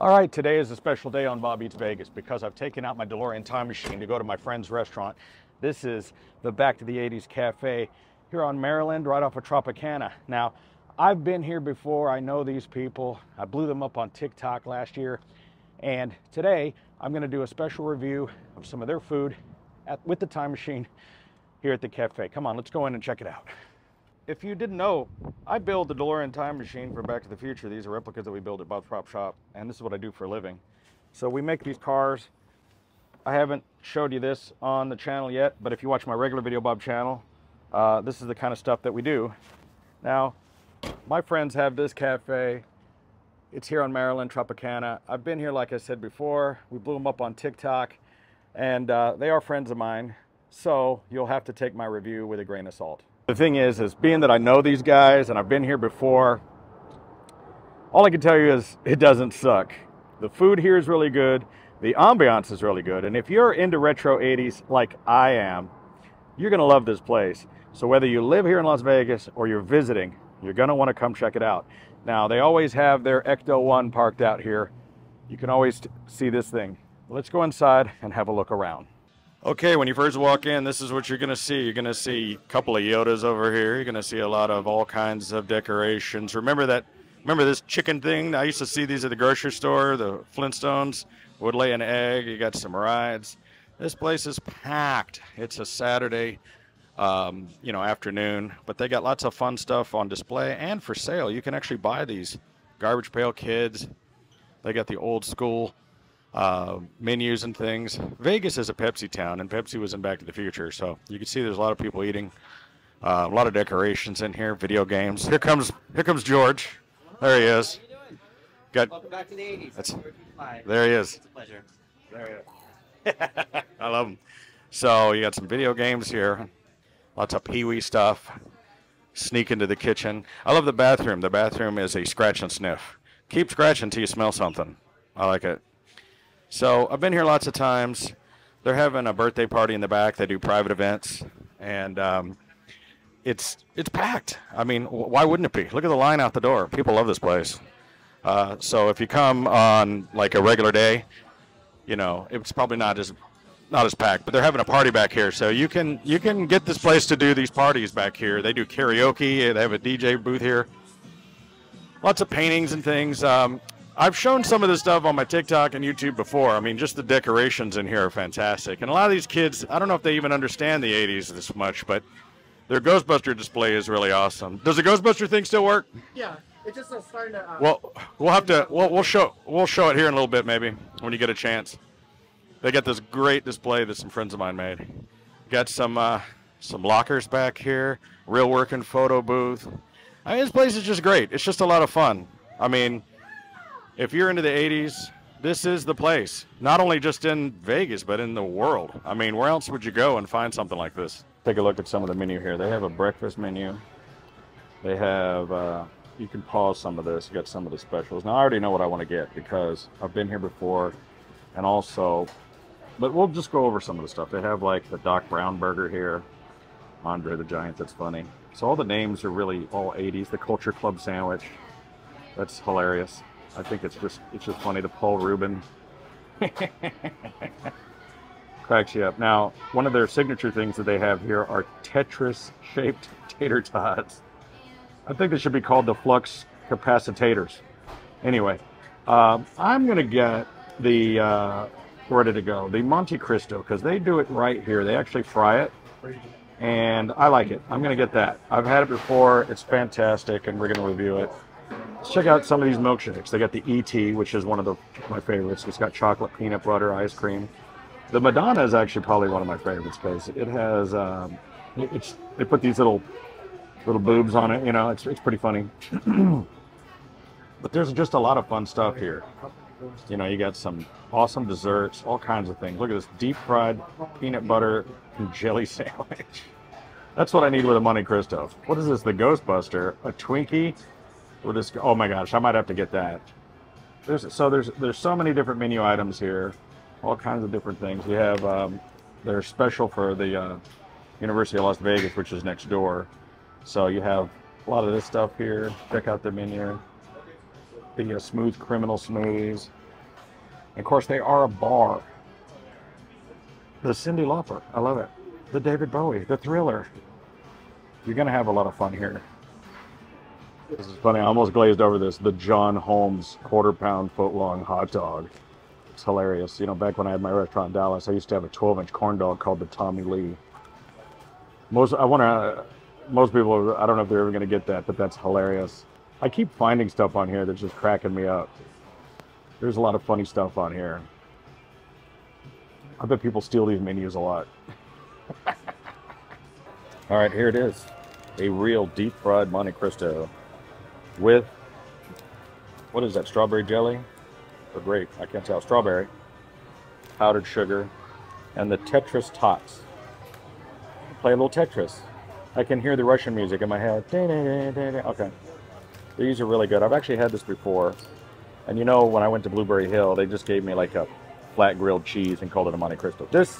All right, today is a special day on Bob Eats Vegas because I've taken out my Delorean time machine to go to my friend's restaurant. This is the Back to the 80s Cafe here on Maryland, right off of Tropicana. Now, I've been here before. I know these people. I blew them up on TikTok last year. And today, I'm going to do a special review of some of their food with the time machine here at the cafe. Come on, let's go in and check it out. If you didn't know, I build the DeLorean time machine for Back to the Future. These are replicas that we build at Bob's Prop Shop, and this is what I do for a living. So we make these cars. I haven't showed you this on the channel yet, but if you watch my regular Video Bob channel, this is the kind of stuff that we do. Now, my friends have this cafe. It's here on Maryland, Tropicana. I've been here, like I said before. We blew them up on TikTok, and they are friends of mine, so you'll have to take my review with a grain of salt. The thing is being that I know these guys and I've been here before, all I can tell you is it doesn't suck. The food here is really good. The ambiance is really good. And if you're into retro 80s like I am, you're going to love this place. So whether you live here in Las Vegas or you're visiting, you're going to want to come check it out. Now, they always have their Ecto 1 parked out here. You can always see this thing. Let's go inside and have a look around. Okay, when you first walk in, this is what you're going to see. You're going to see a couple of Yodas over here. You're going to see a lot of all kinds of decorations. Remember this chicken thing? I used to see these at the grocery store, the Flintstones would lay an egg. You got some rides. This place is packed. It's a Saturday, afternoon, but they got lots of fun stuff on display and for sale. You can actually buy these Garbage Pail Kids. They got the old school menus and things. Vegas is a Pepsi town, and Pepsi was in Back to the Future, so you can see there's a lot of people eating, a lot of decorations in here, video games. Here comes George. There he is. Welcome back to the 80s. There he is. It's a pleasure. There he is. I love him. So you got some video games here, lots of Pkwy stuff. Sneak into the kitchen. I love the bathroom. The bathroom is a scratch and sniff. Keep scratching until you smell something. I like it. So I've been here lots of times. They're having a birthday party in the back. They do private events, and it's packed. I mean, why wouldn't it be? Look at the line out the door. People love this place. So if you come on like a regular day, it's probably not as packed. But they're having a party back here, so you can get this place to do these parties back here. They do karaoke. They have a DJ booth here. Lots of paintings and things. I've shown some of this stuff on my TikTok and YouTube before. I mean, just the decorations in here are fantastic. And a lot of these kids, I don't know if they even understand the 80s this much, but their Ghostbuster display is really awesome. Does the Ghostbuster thing still work? Yeah, it's just starting to... Well, we'll show it here in a little bit maybe when you get a chance. They got this great display that some friends of mine made. Got some lockers back here, real working photo booth. I mean, this place is just great. It's just a lot of fun. I mean, if you're into the 80s, this is the place. Not only just in Vegas, but in the world. I mean, where else would you go and find something like this? Take a look at some of the menu here. They have a breakfast menu. They have, you can pause some of this. You got some of the specials. Now, I already know what I want to get because I've been here before. And also, but we'll just go over some of the stuff. They have like the Doc Brown burger here. Andre the Giant, that's funny. So all the names are really all 80s. The Culture Club sandwich. That's hilarious. I think it's just funny. The Paul Rubin cracks you up. Now, one of their signature things that they have here are Tetris-shaped tater tots. I think they should be called the flux capacitators. Anyway, I'm gonna get the where did it go? The Monte Cristo, because they do it right here. They actually fry it, and I like it. I'm gonna get that. I've had it before. It's fantastic, and we're gonna review it. Let's check out some of these milkshakes. They got the ET, which is one of my favorites. It's got chocolate, peanut butter, ice cream. The Madonna is actually probably one of my favorites because it has, they put these little boobs on it. It's pretty funny. But there's just a lot of fun stuff here. You got some awesome desserts, all kinds of things. Look at this deep fried peanut butter and jelly sandwich. That's what I need with a Monte Cristo. What is this? The Ghostbuster, a Twinkie. Oh my gosh, I might have to get that. There's so many different menu items here, all kinds of different things. You have they're special for the University of Las Vegas, which is next door. So you have a lot of this stuff here. Check out the menu. The smooth criminal smoothies. And of course, they are a bar. The Cyndi Lauper, I love it. The David Bowie, the Thriller. You're gonna have a lot of fun here. This is funny, I almost glazed over this. The John Holmes quarter-pound foot-long hot dog. It's hilarious. You know, back when I had my restaurant in Dallas, I used to have a 12-inch corn dog called the Tommy Lee. Most people, I don't know if they're ever gonna get that, but that's hilarious. I keep finding stuff on here that's just cracking me up. There's a lot of funny stuff on here. I bet people steal these menus a lot. All right, here it is. A real deep-fried Monte Cristo with, what is that, strawberry jelly? Or grape, I can't tell. Strawberry, powdered sugar, and the Tetris tots. Play a little Tetris. I can hear the Russian music in my head. Okay. These are really good. I've actually had this before. And you know, when I went to Blueberry Hill, they just gave me like a flat grilled cheese and called it a Monte Cristo. This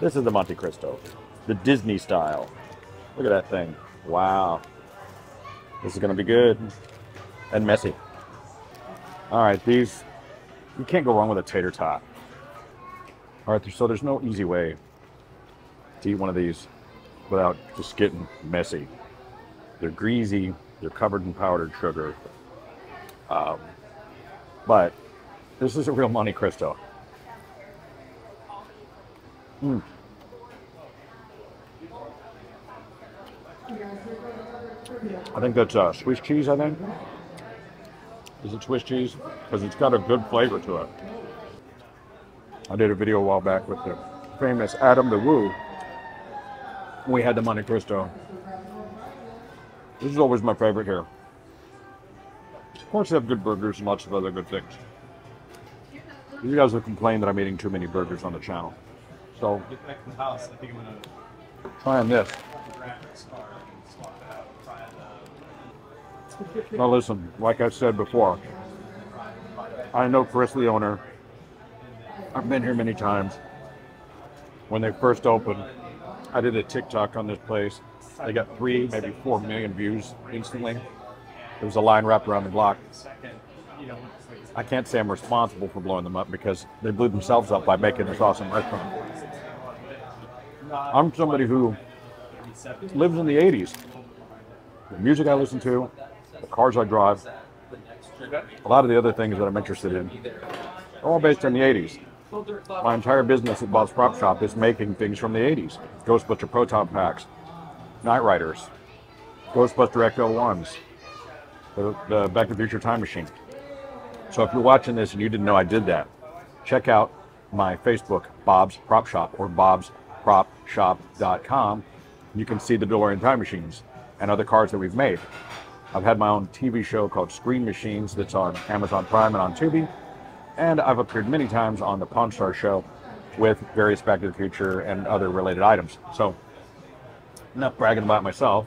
is the Monte Cristo. The Disney style. Look at that thing. Wow. This is going to be good. And messy. All right, these, you can't go wrong with a tater tot. All right, so there's no easy way to eat one of these without just getting messy. They're greasy. They're covered in powdered sugar. But this is a real Monte Cristo. I think that's Swiss cheese, I think. Is it Swiss cheese? Because it's got a good flavor to it. I did a video a while back with the famous Adam the Woo. We had the Monte Cristo. This is always my favorite here. Of course, they have good burgers and lots of other good things. You guys have complained that I'm eating too many burgers on the channel. So, Get back to the house. I think I'm gonna trying this. grab this car and swap it out. Now listen, like I said before, I know Chris, the owner. I've been here many times. When they first opened, I did a TikTok on this place. They got 3, maybe 4 million views instantly. There was a line wrapped around the block. I can't say I'm responsible for blowing them up because they blew themselves up by making this awesome restaurant. I'm somebody who lives in the 80s. The music I listen to, the cars I drive, a lot of the other things that I'm interested in are all based in the 80s. My entire business at Bob's Prop Shop is making things from the 80s. Ghostbuster Proton Packs, Night Riders, Ghostbuster XL1s, the Back to the Future Time Machine. So if you're watching this and you didn't know I did that, check out my Facebook, Bob's Prop Shop, or bobspropshop.com. You can see the DeLorean time machines and other cars that we've made. I've had my own TV show called Screen Machines that's on Amazon Prime and on Tubi. And I've appeared many times on the Pawn Star Show with various Back to the Future and other related items. So, enough bragging about myself.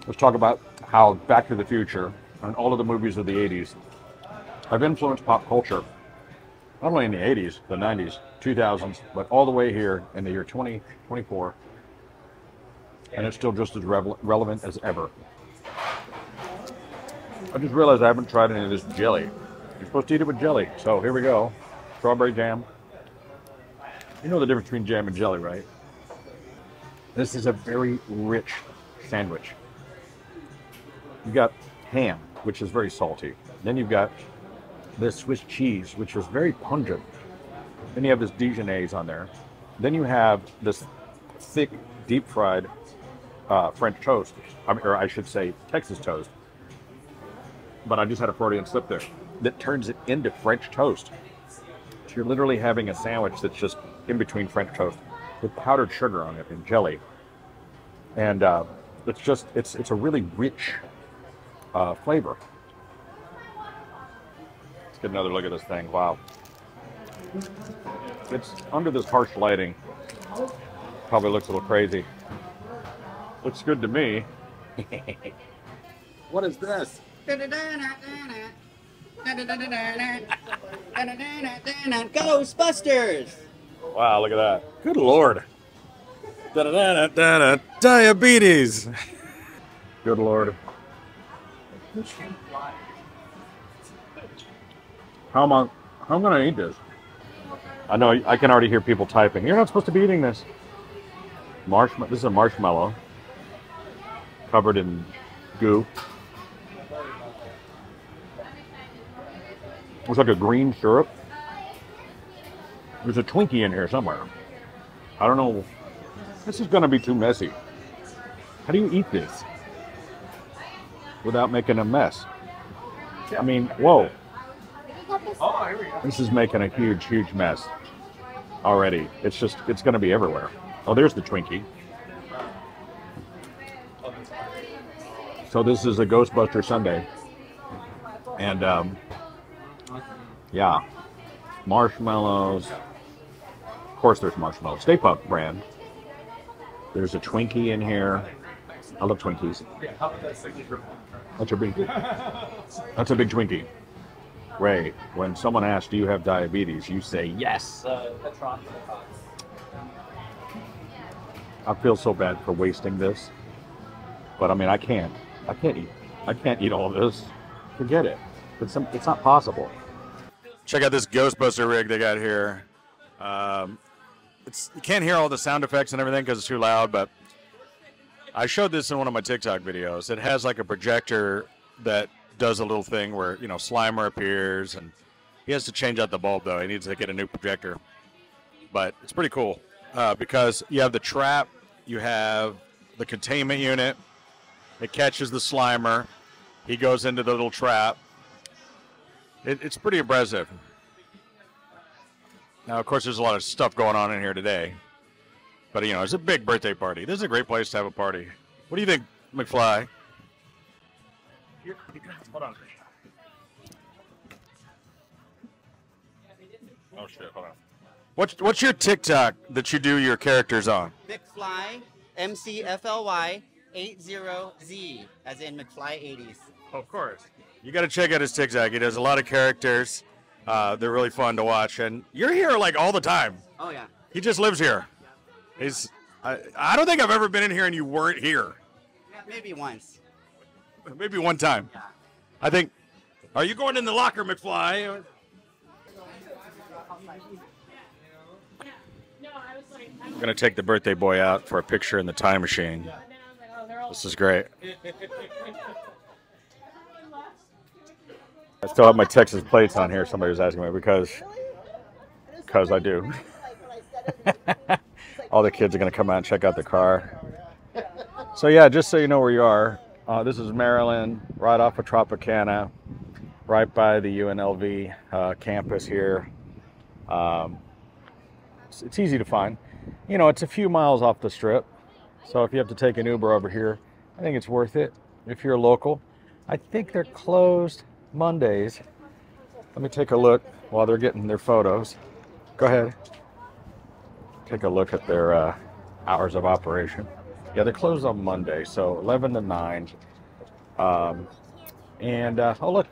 Let's talk about how Back to the Future and all of the movies of the 80s have influenced pop culture. Not only in the 80s, the 90s, 2000s, but all the way here in the year 2024. And it's still just as relevant as ever. I just realized I haven't tried any of this jelly. You're supposed to eat it with jelly. So here we go. Strawberry jam. You know the difference between jam and jelly, right? This is a very rich sandwich. You've got ham, which is very salty. Then you've got this Swiss cheese, which is very pungent. Then you have this Dijonnaise on there. Then you have this thick, deep-fried French toast. Or I should say Texas toast. But I just had a Freudian slip there. That turns it into French toast. So you're literally having a sandwich that's just in between French toast with powdered sugar on it and jelly. And it's a really rich flavor. Let's get another look at this thing. Wow. It's under this harsh lighting. Probably looks a little crazy. Looks good to me. What is this? Ghostbusters! Wow, look at that. Good Lord. Diabetes. Good Lord. How am I gonna eat this? I know I can already hear people typing. You're not supposed to be eating this. This is a marshmallow covered in goo. Looks like a green syrup. There's a Twinkie in here somewhere. I don't know. This is gonna be too messy. How do you eat this without making a mess? I mean, whoa. Oh, here we go. This is making a huge, huge mess already. It's going to be everywhere. Oh, there's the Twinkie. So this is a Ghostbuster Sunday. And, yeah, marshmallows. Of course there's marshmallows. Stay Puft brand. There's a Twinkie in here. I love Twinkies. Yeah, how about that signature one? That's a big Twinkie. Ray, when someone asks, do you have diabetes, you say yes. I feel so bad for wasting this, but I mean, I can't eat all of this. Forget it. It's not possible. Check out this Ghostbuster rig they got here. You can't hear all the sound effects and everything because it's too loud, but I showed this in one of my TikTok videos. It has like a projector that does a little thing where, you know, Slimer appears, and he has to change out the bulb though. He needs to get a new projector, but it's pretty cool because you have the trap, you have the containment unit. It catches the Slimer. He goes into the little trap. It's pretty impressive. Now, of course, there's a lot of stuff going on in here today, but you know, it's a big birthday party. This is a great place to have a party. What do you think, McFly? Hold on. Oh shit! Hold on. What's your TikTok that you do your characters on? Pkwy, MCFLY 80Z, as in McFly 80's. Of course. You got to check out his TikTok. He does a lot of characters. They're really fun to watch, and you're here like all the time. Oh yeah. He just lives here. I don't think I've ever been in here and you weren't here. Maybe once. Maybe one time. Yeah. I think. Are you going in the locker, McFly? I'm gonna take the birthday boy out for a picture in the time machine. This is great. I still have my Texas plates on here. Somebody was asking me because I do. All the kids are gonna come out and check out the car. So yeah, just so you know where you are. This is Maryland, right off of Tropicana, right by the UNLV campus here. It's easy to find. You know, it's a few miles off the strip. So if you have to take an Uber over here, I think it's worth it if you're local. I think they're closed Mondays. Let me take a look while they're getting their photos. Go ahead. Take a look at their hours of operation. Yeah, they're closed on Monday, so 11 to 9. Oh, look.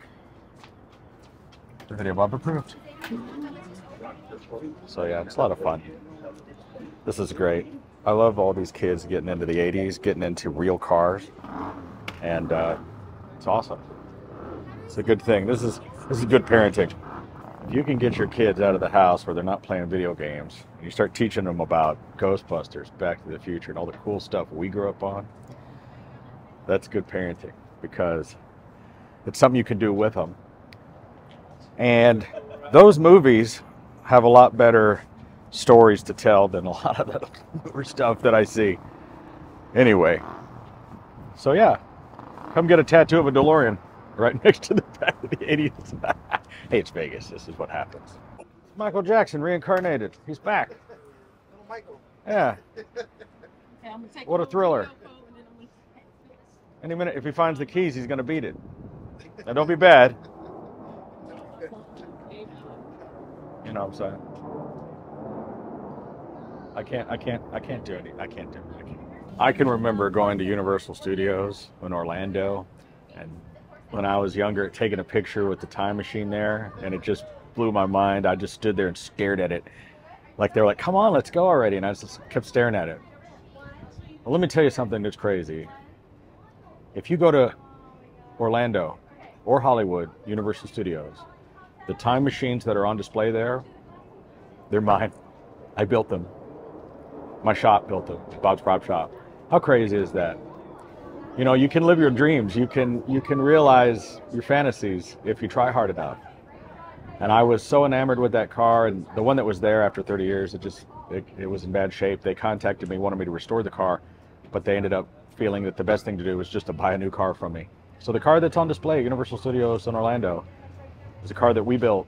The video Bob approved. So, yeah, it's a lot of fun. This is great. I love all these kids getting into the 80s, getting into real cars. And it's awesome. It's a good thing. This is good parenting. If you can get your kids out of the house where they're not playing video games, and you start teaching them about Ghostbusters, Back to the Future, and all the cool stuff we grew up on, that's good parenting because it's something you can do with them. And those movies have a lot better stories to tell than a lot of the newer stuff that I see. Anyway, so yeah, come get a tattoo of a DeLorean right next to the back of the 80s. Hey, it's Vegas. This is what happens. Michael Jackson reincarnated. He's back. Michael. Yeah. What a thriller. Any minute, if he finds the keys, he's going to beat it. Now, don't be bad. You know what I'm saying? I can't do it. I can remember going to Universal Studios in Orlando, and when I was younger, taking a picture with the time machine there, and it just blew my mind. I just stood there and stared at it. Like they were like, come on, let's go already. And I just kept staring at it. Well, let me tell you something that's crazy. If you go to Orlando or Hollywood, Universal Studios, The time machines that are on display there, they're mine. I built them. My shop built them, Bob's Prop Shop. How crazy is that? You know, you can live your dreams. You can realize your fantasies if you try hard enough. And I was so enamored with that car, and the one that was there after 30 years, it was in bad shape. They contacted me, wanted me to restore the car, but they ended up feeling that the best thing to do was just to buy a new car from me. So the car that's on display at Universal Studios in Orlando is a car that we built.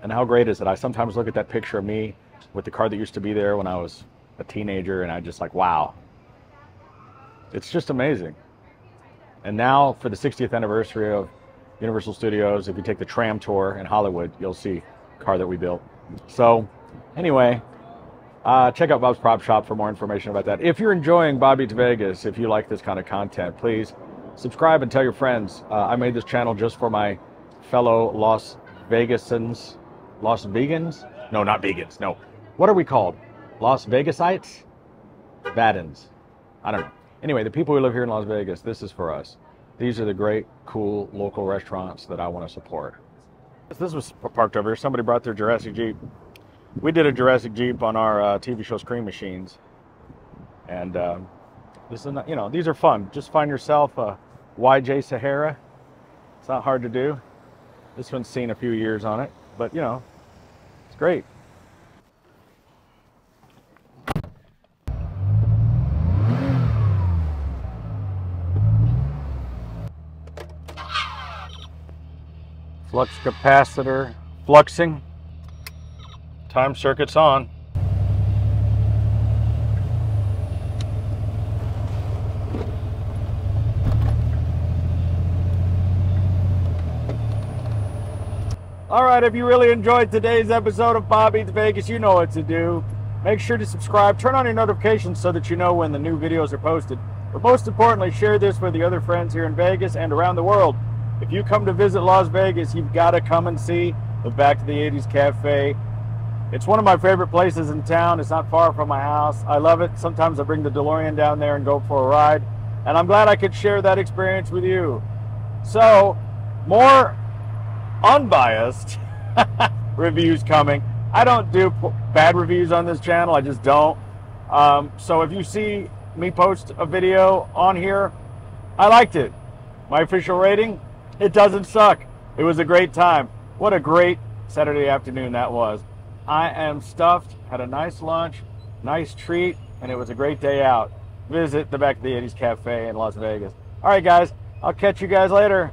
And how great is it? I sometimes look at that picture of me with the car that used to be there when I was a teenager, and I just like, wow. It's just amazing. And now for the 60th anniversary of Universal Studios, if you take the tram tour in Hollywood, you'll see a car that we built. So anyway, check out Bob's Prop Shop for more information about that. If you're enjoying Bob Eats Vegas, if you like this kind of content, please subscribe and tell your friends. I made this channel just for my fellow Las Vegasans. Las Vegans? No, not vegans. No. What are we called? Las Vegasites? Vadans. I don't know. Anyway, the people who live here in Las Vegas, this is for us. These are the great, cool, local restaurants that I want to support. This was parked over here. Somebody brought their Jurassic Jeep. We did a Jurassic Jeep on our TV show Screen Machines. And this is, you know, these are fun. Just find yourself a YJ Sahara. It's not hard to do. This one's seen a few years on it, but you know, it's great. Flux capacitor fluxing. Time circuit's on. All right, if you really enjoyed today's episode of Bob Eats Vegas, you know what to do. Make sure to subscribe, turn on your notifications so that you know when the new videos are posted. But most importantly, share this with the other friends here in Vegas and around the world. If you come to visit Las Vegas, you've got to come and see the Back to the 80's Cafe. It's one of my favorite places in town. It's not far from my house. I love it. Sometimes I bring the Delorean down there and go for a ride. And I'm glad I could share that experience with you. So, more unbiased reviews coming. I don't do bad reviews on this channel. I just don't. So if you see me post a video on here, I liked it. My official rating, it doesn't suck. It was a great time. What a great Saturday afternoon that was. I am stuffed, had a nice lunch, nice treat, and it was a great day out. Visit the Back of the 80's Cafe in Las Vegas. All right, guys, I'll catch you guys later.